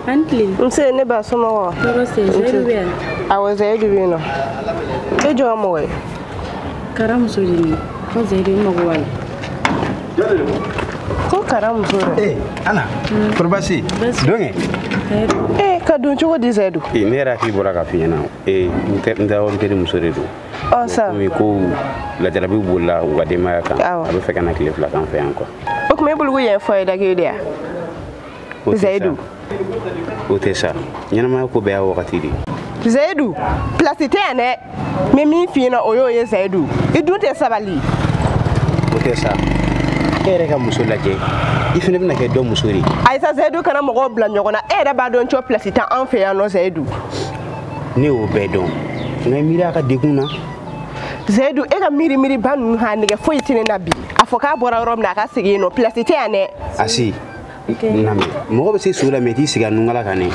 Antly. Say never so more. I was a divino. Did you am away? Karam Sudini. Was a dinner. Ko karam so. Eh, Anna. Probasi. Doing it. Eh, kadunchu what is edu? Nera fi bora ka fi na. Nda on kedi musore do. Oh ça. Mi ko la jarabi bola wa de ma kan. Abe fe kana clip la kan fe encore. Ok me bulu yen foi da ke dia. Zaidu. Ote ça. Nyana ma ko be a wakati di. Zaidu. Placité ane. Me mi fi na oyo ye Zaidu. Idunte sabali. Ote ça. Ere ka muso lajɛ I fɛnɛ bɛna kɛ dɔ muso de Aïssa Zaidu kana mɔgɔw bila ɲɔgɔn na e yɛrɛ b'a dɔn cɔ place ta an fɛ yan nɔ Zaidu ne y'o bɛɛ dɔn nka miiri a ka degun na Zaidu e ka miiri ba ninnu ha nɛgɛ foyi tɛ ne na bi a fɔ k'a bɔra yɔrɔ min na a ka segin nɔ place tɛ yan dɛ Asi nami mɔgɔ bɛ se so la mɛ t'i sigi a nungala kan ne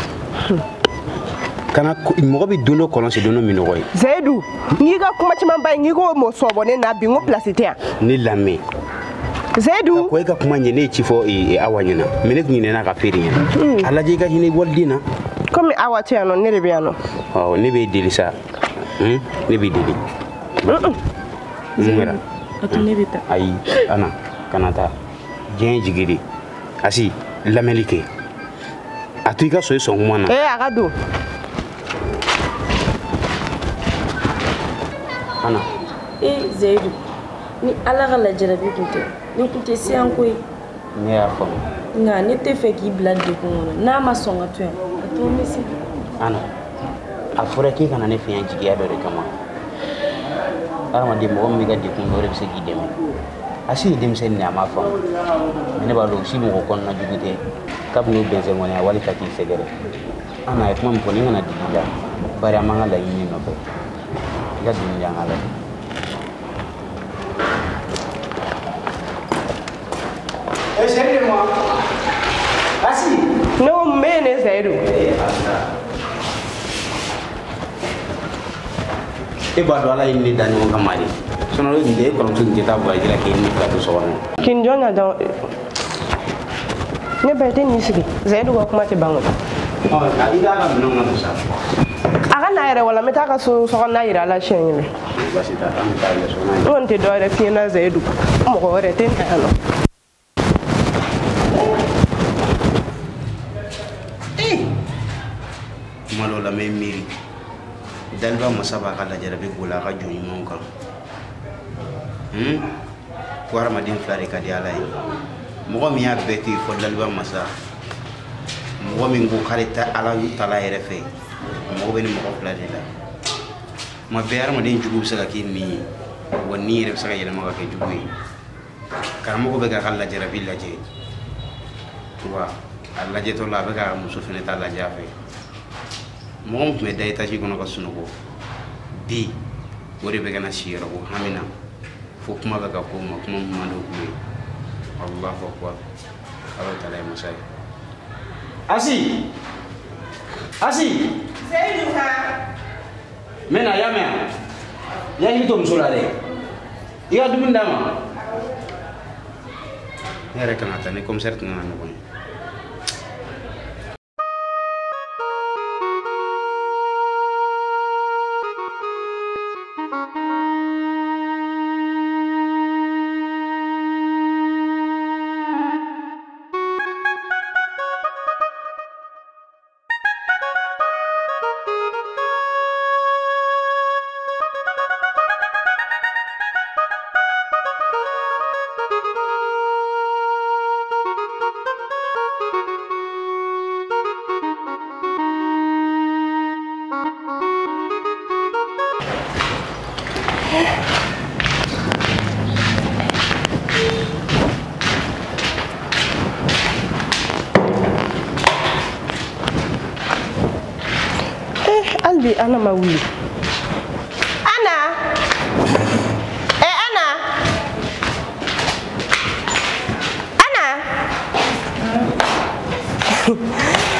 kana mɔgɔ bɛ don dɔ kɔlɔsi don dɔ minɔgɔ ye Zaidu n'i ka kuma caman ba ye n'i ko mɔ sɔbɔ ne na bi n ko place tɛ yan ne lamɛn Zaidu ko e ka kuma ɲɛ ne ye ci fɔ Awa ɲɛna mɛ ne tun ɲinɛna ka feere ɲɛna a lajɛ I ka hinɛ waliden na komi Awa tɛ yan nɔ ne de bɛ yan nɔ ne bɛ deli sa ne bɛ deli mun kɛra ayi Ana kana taa diɲɛ jigi de Asi lamɛnli kɛ a to I ka so I sɔn kuma na a ka don Ana Zaidu ni ala ka lajarabi kun tɛ ni kun tɛ siyan koyi ne y'a faamu nka ne tɛ fɛ k'i bila degun kɔnɔ n'a ma sɔn ka to yan a to n bɛ se Ana a fɔra k'e kana ne fɛ yan jigiya dɔ de kama adamaden mɔgɔ min b'i ka degun dɔ de bɛ se k'i dɛmɛ Asi ye denmisɛnnin de a m'a faamu mais ne b'a dɔn si mɔgɔ kɔnɔna jugu tɛ kabini o bɛnsɛngɔniya wali ka k'i sɛgɛrɛ Ana a ye kuma min fɔ ne kana digi I la bari a man ka laɲini nɔfɛ I ka dimi an ka lajɛ Excusez-moi. Asi. No mene Zaidu e b'a dɔn Ala ye ne da ɲɔgɔn kama de sinon ne tun tɛ e kɔrɔmuso tun tɛ taa voyage la k'e ni fila to so kɔnɔ kin jɔn na dɔn ne bɛ tɛ nin sigi Zaidu ka kuma tɛ ban o I k'a ka minɛnw na to sa a ka na yɛrɛ wala n bɛ taa ka so sokɔnɔna yira a la siɲɛ kelen basi t'a la an bɛ taa yɛlɛ so n kɔni tɛ dɔ wɛrɛ f'i ɲɛna Zaidu mɔgɔ wɛrɛ tɛ n ta yan nɔ kuma dɔw la n bɛ miiri Daliba masa b'a ka lajarabi boli a ka jɔn ɲumanw kan ko hadamaden fila de ka di Ala ye mɔgɔ min y'a bɛɛ to yen fɔ Daliba masa mɔgɔ min ko k'ale ta Ala Taala yɛrɛ fɛ mɔgɔ bɛ ni mɔgɔ fila de la tuma bɛɛ hadamaden jugu bɛ se ka kɛ nin ye wa nin yɛrɛ bɛ se ka yɛlɛma ka kɛ jugu ye karamɔgɔ bɛ k'a ka lajarabi lajɛ wa a lajɛtɔ la a bɛ ka muso fana ta lajɛ a fɛ mɔgɔ min tun bɛ da étage kɔnɔ ka sunɔgɔ bi o de bɛ ka na si yɔrɔ ko hami na fo kuma bɛ ka k'o ma kuma min man di o kulo ye Allahu akbar Ala Taala ye masa ye Asi Asi Zaidu ka n bɛ na i y'a mɛn i hakili to muso la dɛ I ka dumuni d'a ma ne yɛrɛ kan ka taa ni commissaire tɛna na ɲɔgɔn ye Albi Ana ma wuli Ana Ana Ana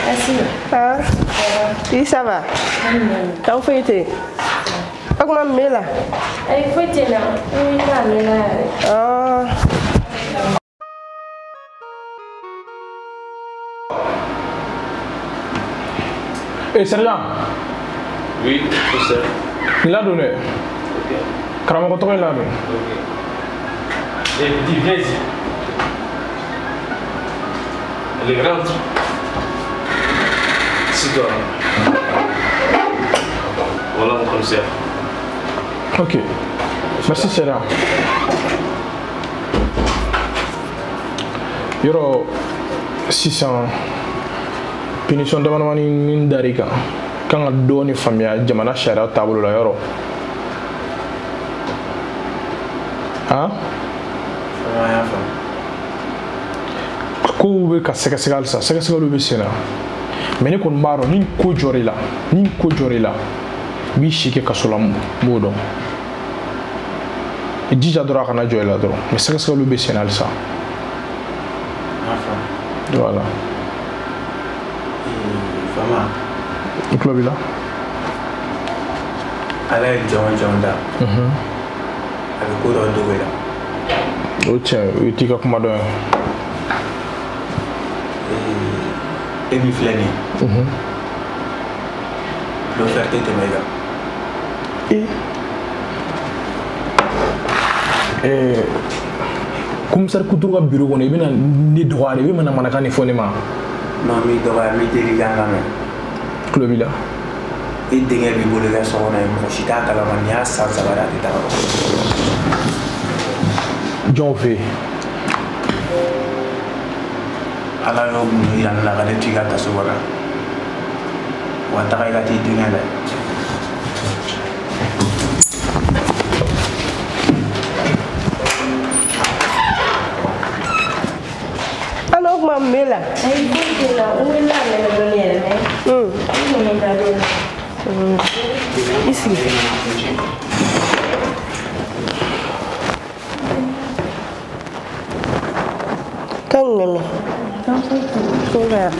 Asi oui ça va t'en fais été comment me là ay foi tɛ na n ka mɛn na yɛrɛ sergent. Oui, professeur. Il a donné. Ok. Karamoko tɔgɔ in l'a don. Ok. Eh, petit, viens ici. Allez, rentre. Assis-toi. Voilà mon commissaire. Ok. Merci sergent. Yɔrɔ sisan punition damadamani min dar'i kan kan ka dɔɔni faamuya jamana sariya taabolo la yɔrɔ. Han? Kow bɛ ka sɛgɛsɛgɛ halisa sɛgɛsɛgɛliw bɛ sen na mais ne kɔni b'a dɔn ni ko jɔr'i la i b'i si kɛ kaso la n b'o dɔn i jija dɔrɔn a kana jɔ i la dɔrɔn mais sɛgɛsɛgɛliw bɛ sen na halisa. Voilà. Fama. I tulo b'i la. Ala ye jɔn da. A bɛ ko dɔ dogo i la. O tiɲɛ o ye t'i ka kuma dɔn ye. E min filɛ nin ye. L'offert tɛ tɛmɛ i kan. Commissaire Couture ka bureau kɔnɔ i bɛna ne dɔgɔya de i bɛ manamanakan de fɔ ne ma. Non mi dɔgɔya mi teri kan lamɛn. Tulo b'i la. I denkɛ b'i bolo i ka so kɔnɔ yen mɔgɔ si t'a kalama n'i y'a san 3 de a tɛ taga. Jɔn fɛ yen. Ala y'o mun yira ne la ka ne to i ka kaso kɔnɔ wa taga i ka t'i denkɛ lajɛ. Kuma mela. Ai kila wala na dunia ne. Isi. Kan meme. Voilà.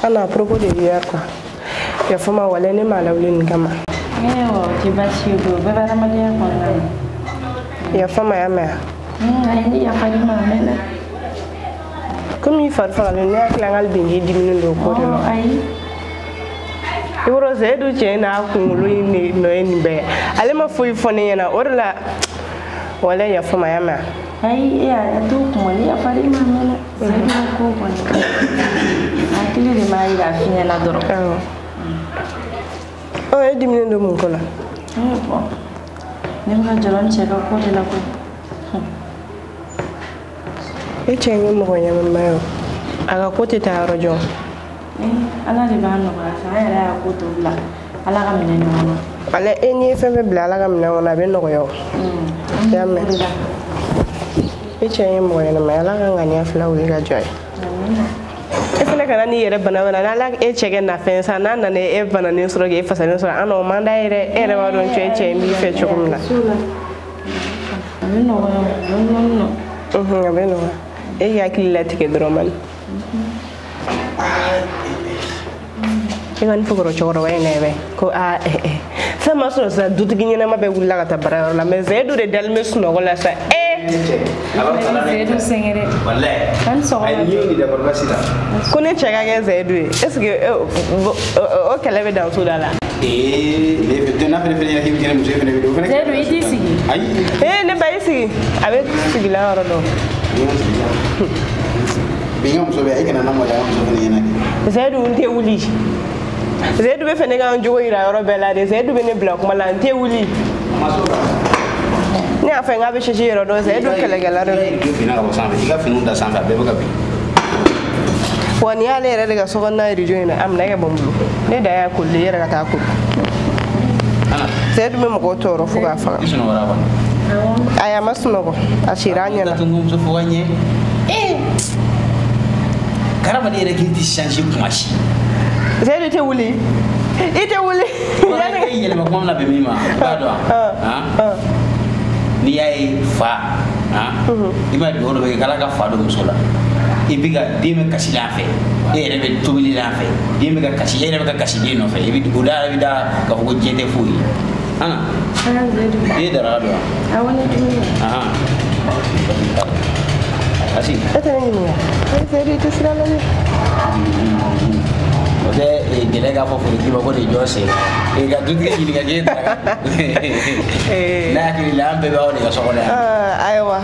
Ana propos de hier quoi. Ya fama wala ne mala wulin kama. Ewa tibasi go baba ramadia kwa. Ya fama ya me. Ai ya fali mama. Comme il faut faire le nerf langal bingi diminu do ko de no. Ai. Ibro zedu chena kungulu ni no ni be. Ale ma foi fone yana orla wala ya fama ya me. Ai ya tu kumali ya fali mama. Zedu ko ko. Akili de mai ga finya na doro. Oh, e diminu do mun ko la. Bon. Nimga jalan cheka ko de la ko. E chenye mo ya mama aga ko te ta rojo. Ala de ba no ba sa ya ko to bla. Ala ga mine no. Ale eni fe bla ala ga mine wona be no yo. Ya me. E chenye mo ya na ala ga ngani afla wi ga joy. E fele kana ni yere bana bana ala e chege na fensa na na ne e bana ni soro ge fasa ni soro ano manda ere ere wa don che mi fe chukumla. No. Abeno. E ya kila tike droman. Iwan fukuro choro wa nebe ko sama so sa dutigi na mabe wulla ka tabara la mais zedu de dalmes no gola sa zedu sengere wallahi kan so ay ni da barbasida ko ne chega ge zedu est-ce que o kala be dans sudala les fêtes na fene fene ki ngene muso fene do fene zedu idi sigi ay ne bay sigi avec sigi la ro do binga muso be ay kana na mo ya muso fene yana zedu nte wuli zedu be fene ga njogo ira ro bela de zedu be ne block mala nte wuli ni afa nga be cheche ro do zedu kala gala ro bina ga bosan be ga finu da samba be ga bi wani ya le daga so na rijo ina am na ga bambu ne da ya kulle ya daga ta ku ana zedu me mo toro fu ga fa isno wara ba aya masno ko ashiranya na tungum so fu wanye karama de rek ti changer kumashi zedu te wuli ite wuli ya ne yele ma kom na be mima ba do ha ni ay fa ha ima do do be kala ka fa do musola ibiga dime kasi la fe e rebe tubili la fe dime ka kasi e rebe ka kasi dino fe ibi guda bida ka ko jete fuyi ana e dara do awani dumi asi ete ni ni zedu te sira la ni Oke, gele ga fo fo di ba ko di jose. Ga dutke ni ga jeta. Na ki la ambe ba o di ga so ko la. Aywa.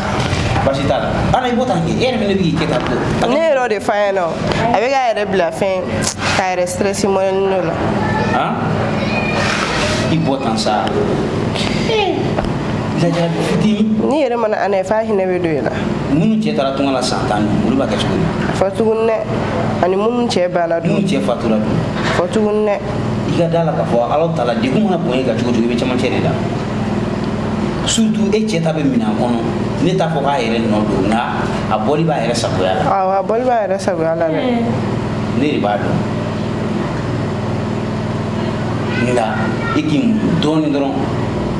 Basita. Ana ibo tan ki ere me bi keta to. Ne ro de fa no. Abi ga ere bla fin. Ka ere stress mo no la. Ha? Ibo tan sa. Jaja fitini. Ni ere mana ana fa hine be do la. Munu che tara tunga la santan. Mulu ba ka chukuni. Fa tugunne. Ani mun che bala do. Munu che fatura do. Fa tugunne. Iga dala ka fo Allah taala de ko na boye ga chugo be chama chere da. Surtout e che tabe mina kono. Ne ta fo ka ere no do na a boli ba ere sabuya la. Ah, boli ba ere sabuya la ne. Ne ba do. Nga ikim doni doron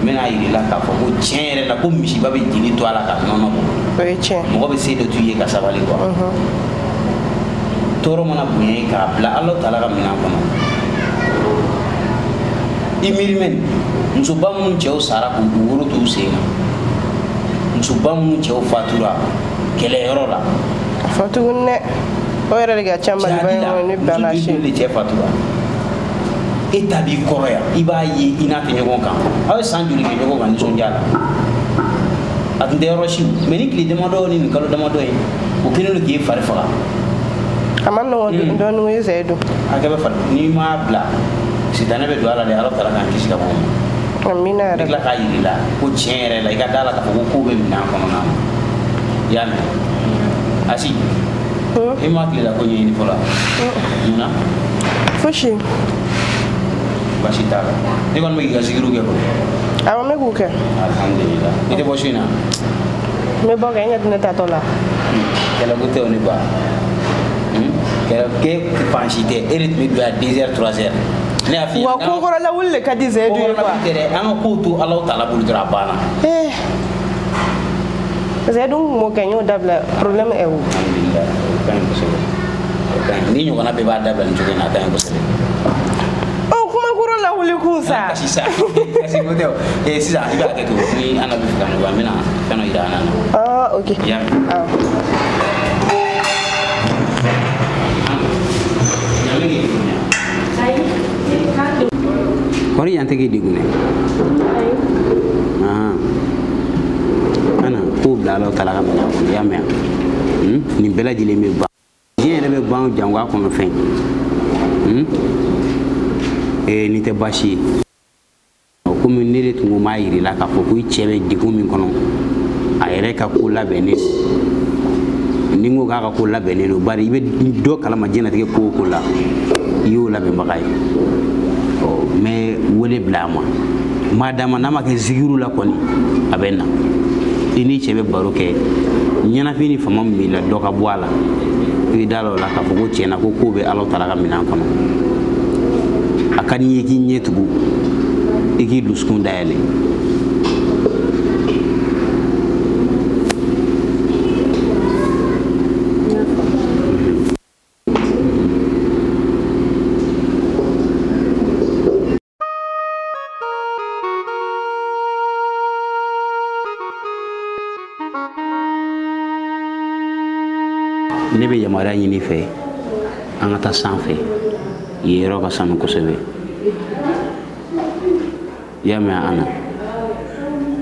mena yiri la ka fo ko tiere la ko misi ba be jini to ala ka nono ko. Oui, tiens. Mo be se do tuye ka sabali ko. Toro mana bunye ka bla Allah taala ka mina kono. Imirmen musoba mun cɛw sara k'u woro t'u sen na musoba mun cɛw fatura kɛlɛyɔrɔ la fa tuguni dɛ o yɛrɛ de ka ca maliba in ni bana si muso cɛ fatura e ta b'i kɔrɔ yan i b'a ye i n'a tɛ ɲɔgɔn kan aw ye san joli kɛ ɲɔgɔn kan nisɔndiya la a tun tɛ yɔrɔ si mais ni tile damadɔ ni nin kalo damadɔ ye o kɛlen don k'e fari faga a ma nɔgɔn dɔɔni o ye zɛɛ don a kɛ bɛ fari n'i m'a bila sitanɛ bɛ don a la de Ala taala k'an kisi ka bɔ o ma amina yɛrɛ ne tila k'a yiri la ko tiɲɛ yɛrɛ la i ka da la k'a fɔ ko kow bɛ minɛn kɔnɔna na i y'a mɛn Asi e ma tile la ko ɲɛɲini fɔlɔ munna fosi basi t'a la ne kɔni bɛ k'i ka zikiriw kɛ kɔni awɔ n bɛ k'u kɛ alhamdulillah i tɛ bɔ su in na n bɛ bɔ kɛ n ka dinɛ tatɔ la kɛlɛko tɛ o ne ba kɛlɛkɛ fansi tɛ e de tun bɛ don yan 2 heures 3 heures ne y'a f'i ye wa kokɔrɔla wuli le ka di zɛɛ dun ye quoi an ka kow to Ala taala bolo dɔrɔn a banna zɛɛ dun kun m'o kɛ n y'o dabila problème est où alhamdulillah o ka ɲi kosɛbɛ o ka ɲi ni ɲɔgɔnna bɛɛ b'a dabila nin cogo in na a ka ɲi kosɛbɛ kuma kɔrɔ la wuli kun sa kasi sa kasi ko tɛ o sisan i b'a kɛ to ni an na bɛ fɛ ka ɲɔgɔn an bɛna fɛn dɔ yira an na ah ok ya Kori yang tegi di gune. Ana ko bila Allah taala ka mina ko ya mɛ ni bɛɛ lajɛlen bɛ ban diɲɛ yɛrɛ bɛ ban jango a kɔnɔ fɛn ni tɛ baasi ye komi ne de tun ko m'a yiri la k'a fɔ ko i cɛ bɛ degun min kɔnɔ a yɛrɛ ka ko labɛnnen don ni n ko k'a ka ko labɛnnen don bari i bɛ dɔ kalama diɲɛlatigɛ ko o ko la i y'o labɛnbaga ye mais wele bila a ma madama n'a ma kɛ zikiru la kɔni a bɛ na i ni cɛ bɛ baro kɛ ɲɛnafin ni fama min b'i la dɔ ka bɔ a la i bɛ da la o la k'a fɔ ko tiɲɛna ko kow bɛ Ala taala ka minɛn kɔnɔ a ka di n ye k'i ɲɛ tugu i k'i dusukun dayɛlɛ ne bɛ yamaruya ɲini fɛ an ka taa sanfɛ yen yɔrɔ ka sanu kosɛbɛ i y'a mɛn Ana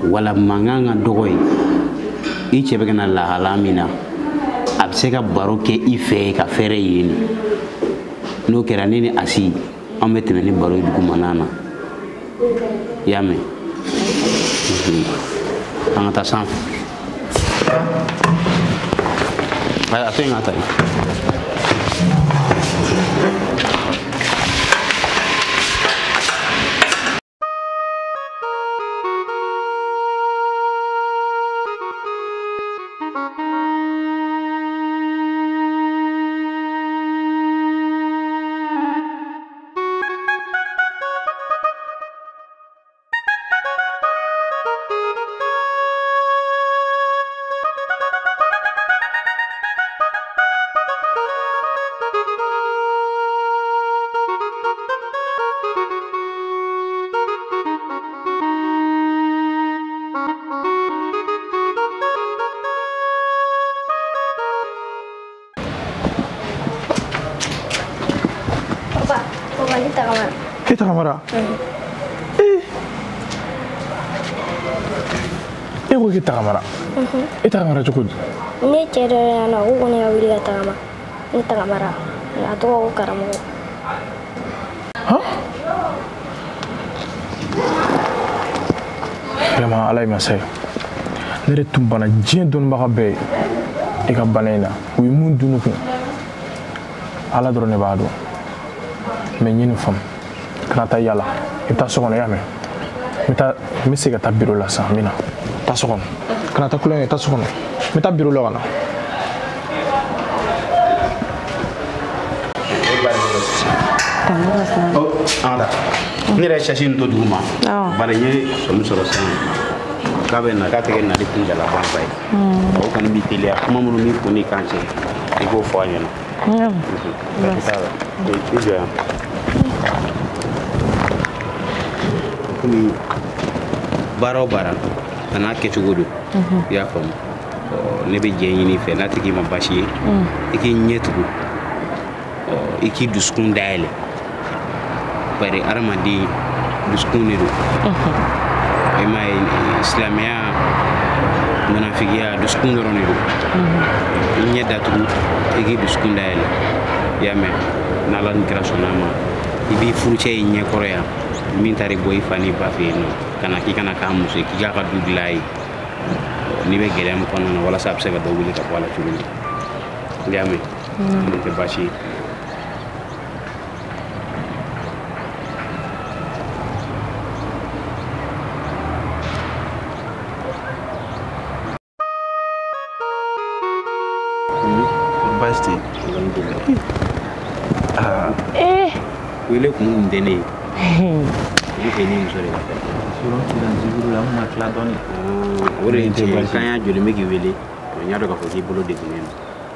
wala mankan ka dɔgɔ ye i cɛ bɛ ka na lahala min na a bɛ se ka baro kɛ i fɛ ka fɛrɛ yen n'o kɛra ne ni Asi an bɛ tɛmɛ ni baro ye dugumana na i y'a mɛn an ka taa sanfɛ a to yen ka ta yen tagamara. E tagamara? E ko k'i tagamara? E tagamara cogo di? Ne cɛ dɔ yan nɔ ko ne ka wuli ka tagama ne tagamara a tɔgɔ ko karamɔgɔ. Vraiment ala ye masa ye ne de tun bana diɲɛ dɔnnibaga bɛɛ ye e ka bana in na u ye mun dun kun ala dɔrɔn ne b'a dɔn mais n ye nin faamu kana taa yala i bɛ taa so kɔnɔ i y'a mɛn n bɛ se ka taa biro la sisan n bɛ na taa so kɔnɔ kana taa kulonkɛ taa so kɔnɔ n bɛ taa biro la ka na. Anda ne yɛrɛ sasi nin to dugu ma bari n ye somi sɔrɔ sisan k'a bɛ na k'a tɛgɛ nali kun jalaban fa ye o kɔni b'i teliya kuma minnu b'i kun n'i kan cɛ i k'o fɔ a ɲɛna i jɔ yan komi baara o baara a n'a kɛcogo don i y'a faamu ne bɛ jɛ ɲini fɛ n'a tigi ma baasi ye i k'i ɲɛ tugu i k'i dusukun dayɛlɛ bari adamaden dusukun de don i m'a ye silamɛya munafigiya dusukun dɔrɔn de don i ɲɛ datugu i k'i dusukun dayɛlɛ i y'a mɛn n'ala ni kira sɔnn'a ma i b'i furucɛ i ɲɛkɔrɔ yan min taara bɔ i fa ni ba fɛ yen nɔ ka na k'i kana k'a muso ye k'i k'a ka du dilan a ye n'i bɛ gɛlɛya min kɔnɔna na walasa a bɛ se ka dɔ wuli ka bɔ a la cogo min i y'a mɛn nin tɛ baasi ye. Wele kun tɛ ne ye i fɛ ni muso de ka fɛ o de ye tiɲɛ kan y'a joli n bɛ k'i wele n y'a dɔn k'a fɔ k'i bolo degunnen don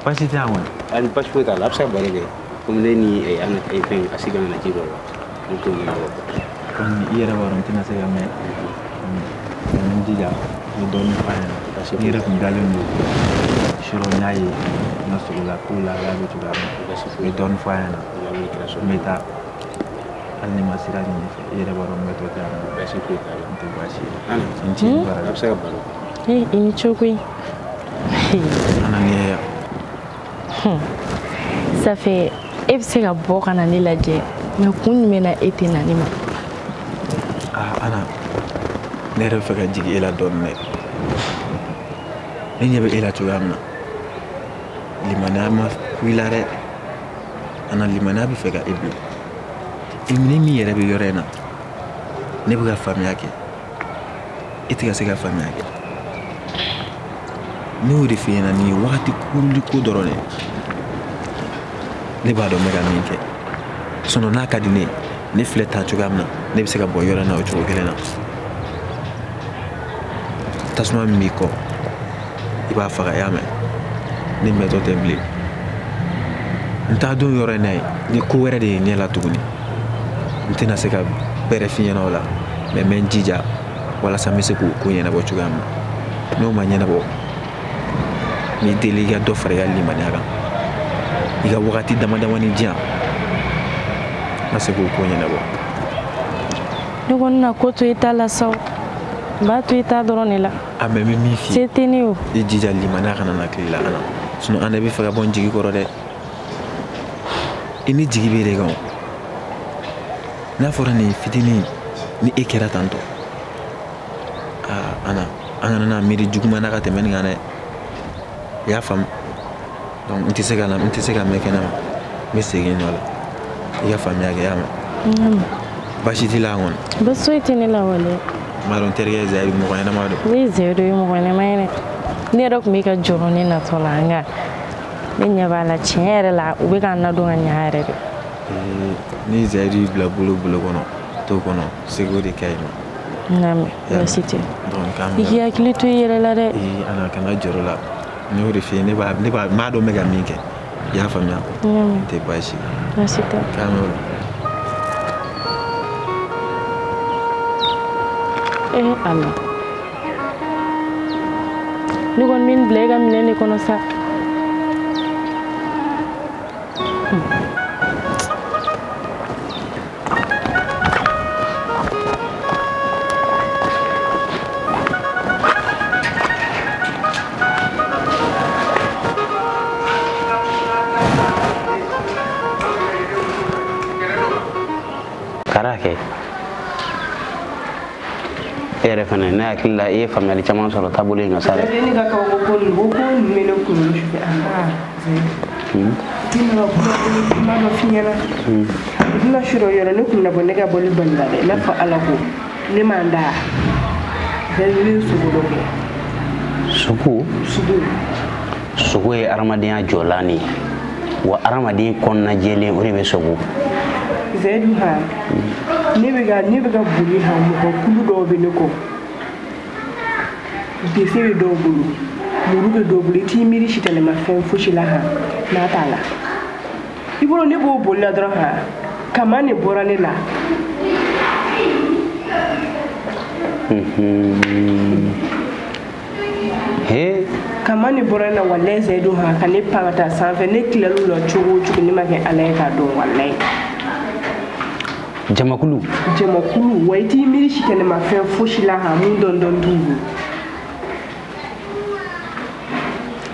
baasi tɛ yan kɔni hali baasi foyi t'a la a bɛ se ka baro kɛ komi ne ni fɛn a si kan ka na ci dɔ la n t'o ɲɛnabɔ kɔni i yɛrɛ b'a dɔn n tɛna se ka mɛn n jija n bɛ dɔɔnin f'a ɲɛna n yɛrɛ tun dalen don sɔrɔ n y'a ye n ka sogo la ko la y'a bɛ cogoya min na n bɛ dɔɔnin f'a ɲɛna n bɛ taa hali ni ma sira ɲini fɛ i yɛrɛ b'a dɔn n bɛ to tɛ yan nɔ baasi foyi t'a la n tɛ baasi ye n tɛ baara a bɛ se ka baro kɛ i ni cogo in ana ni ye yan safe e bɛ se ka bɔ ka na ne lajɛ mais kun jumɛn na e tɛ na ne ma ana ne yɛrɛ bɛ fɛ ka jigin e la dɔɔnin dɛ ne ɲɛ bɛ e la cogoya min na limaniya ma ku i la dɛ ana limaniya bɛ fɛ ka e bila i minɛ min yɛrɛ bɛ yɔrɔ in na ne bɛ ka faamuya kɛ e tɛ ka se ka faamuya kɛ ne y'o de f'i ɲɛna nin ye wagati kuruli ko dɔrɔn de ne b'a dɔn n bɛ ka min kɛ sinon n'a ka di ne ye ne filɛ tan cogoya min na ne bɛ se ka bɔ yɔrɔ in na o cogo kelen na tasuma min b'i kɔ i b'a faga i y'a mɛn ne mɛtɔ tɛ bilen n t'a dɔn yɔrɔ in na ye ni ko wɛrɛ de ye ɲɛ la tuguni n tɛna se ka bɛrɛ f'i ɲɛna o la mais n bɛ n jija walasa n bɛ se k'o ko ɲɛnabɔ cogoya min na n'o ma ɲɛnabɔ n b'i deli i ka dɔ fara i ka limaniya kan i ka wagati damadamani di yan n ka se k'o ko ɲɛnabɔ ne kɔni na ko to i ta la sa o n b'a to i ta dɔrɔn de la a mɛ n bɛ min f'i ye se tɛ ne o i jija limaniya kana na tile la an na sinon an de bɛ fɛ ka bɔ n jigi kɔrɔ dɛ i ni jigi bɛ de kan n'a fɔra nin fitinin ni e kɛra tan tɔ ana an kana na miiri juguman na ka tɛmɛ nin kan dɛ i y'a faamu donc n tɛ se ka mɛn kɛnɛma n bɛ segin nɔ la i ka faamuya kɛ i y'a mɛn baasi t'i la kɔni baasi foyi tɛ ne la wale n b'a dɔn n terikɛ Zayiri mɔgɔ ɲɛnama don oui Zayiri ye mɔgɔ ɲɛnama ye dɛ ne yɛrɛ tun bɛ ka jɔrɔ ne natɔ la nka ne ɲɛ b'a la tiɲɛ yɛrɛ la u bɛ k'an ladon ka ɲɛ yɛrɛ de ni Zayiri bila bolo kɔnɔ t'o kɔnɔ seko de ka ɲi ma nka baasi tɛ donc i k'i hakili to i yɛrɛ la dɛ ana kan ka jɔrɔ la n y'o de f'i ye n m'a dɔn n bɛ ka min kɛ i y'a faamuya n tɛ baasi tɛ k'an m'o la ala ne kɔni bɛ n bila i ka minɛn de kɔnɔ sa ere fana na akilla e family chama soro tabule nga sare ni ka ko meno ko lu shi dina ko ma ma finyana dina shiro yoro ne kunna bonne ga boli bandale na fa alako ni manda dalili sugudo sugu e armadien jolani wa armadien konna jele ore be sugu zedu ha ni be ga buli ha mo ko kulu do be ne ko de se do bulu muru be do bulu ti miri shitale ma fen fushila ha na tala ibolo ne bo bolla dro ha kamane borane la he kamani borana wallahi zedu ha kane pangata sanfe ne kilalu lo chugu ni make alay ka do wallahi jamakulu waiti miri shitale ma fen fushila ha mun don tubu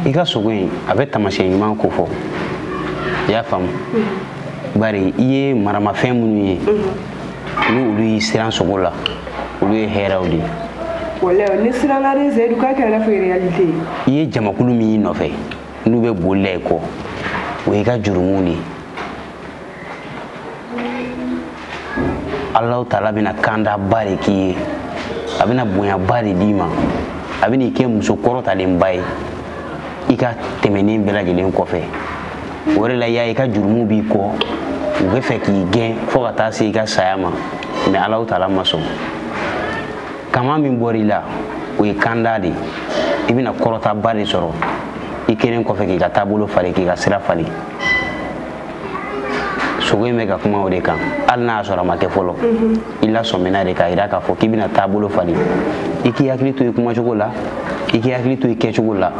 iga sugun abe tamashe nyuma ko fo ya fam bari iye marama fen munu ye ni ulu yi siran sugola ulu ye herawdi wala ni sirana re zedu ka kala fa realite iye jamakulu mi no fe nu be bolle ko we ga jurumuni Allah taala bina kanda bari ki abina bunya bari dima abini ke muso korota den bay ika temeni bela jelen ko fe wore la yayi ka jurumu bi ko we fe ki gen fo ka ta se ka sayama mais Allah taala maso kama min borila we kanda di ibina korota bari soro ikenen ko fe ki ka tabulo fale ki ka sira fale sogo me ka kuma o de kan alna soro ma ke folo illa somena de ka ira ka fo ki bina tabulo fale iki yakli to kuma jogola iki yakli to ke jogola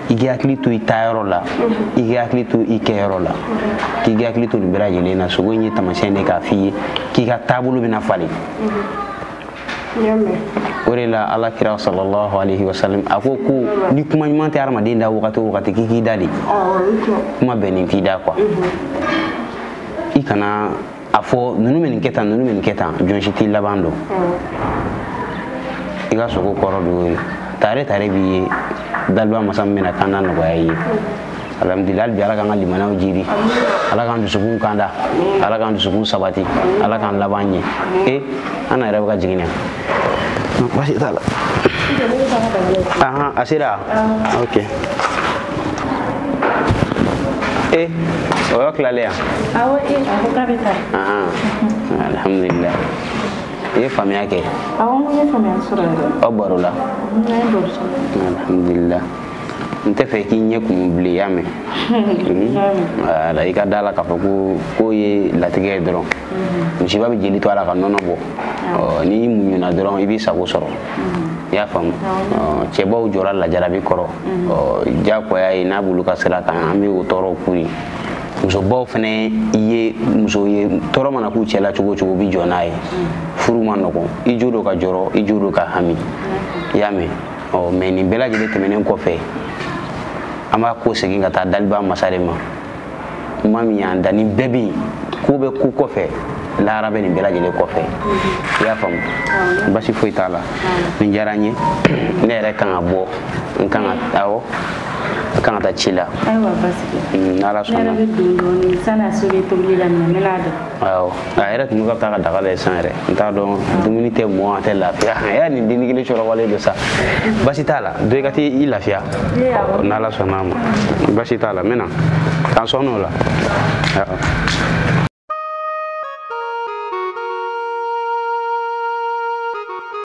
iki yakli to itayro la iki yakli to ikeyro la ki yakli to libera yelena sogo nyi tamasene ka fi ki ka tabulo bina fale orela ala kira sallallahu alaihi wasallam ako ko ni kuma nyimante arma de nda wakati ki dali kuma benin ki da kwa ikana afo nunu men keta jonshiti labando iga soko koro do tare bi dalba masam mena kana no bayi alhamdulillah bi ala kan limana jiri ala kan dusukun kanda ala kan dusukun sabati ala kan labanye ana ira ka jiginya masih tala aha asira okay oyo klale ya awo ako kabita alhamdulillah famia ke awo mo famia sura oborula alhamdulillah nte fe ki nye kumbli yame ala ika dala ka ko ye latige dron musiba bi jeli to ala ka nono bo ni munyu na dron ibi sago soro ya fam chebo jora la jarabi koro ja ko ya ina bulu ka sira kan ami o toro kuri muso baw fene ye muso ye toro mana ku chela chugo bi jona ye furu man noko ijudo ka joro ijudo ka hami yame me ni bela jele temenen ko fe ama ko segin ka ta dalba masarema mami yanda ni bebi ko be ku ko fe la arabe ni bela jele ko fe ya fam basi foi tala ni jaranye ne re kan abo kan tawo kan ta chila aywa basi ala sona ne dundo ni sana suri to lila menado aw ayra tunu ka ta dagale sanre nta do dumuni te mo ate la fia ya ni dinigile choro wale do sa basi tala do gati ila fia na ala sona basi tala mena kan sono la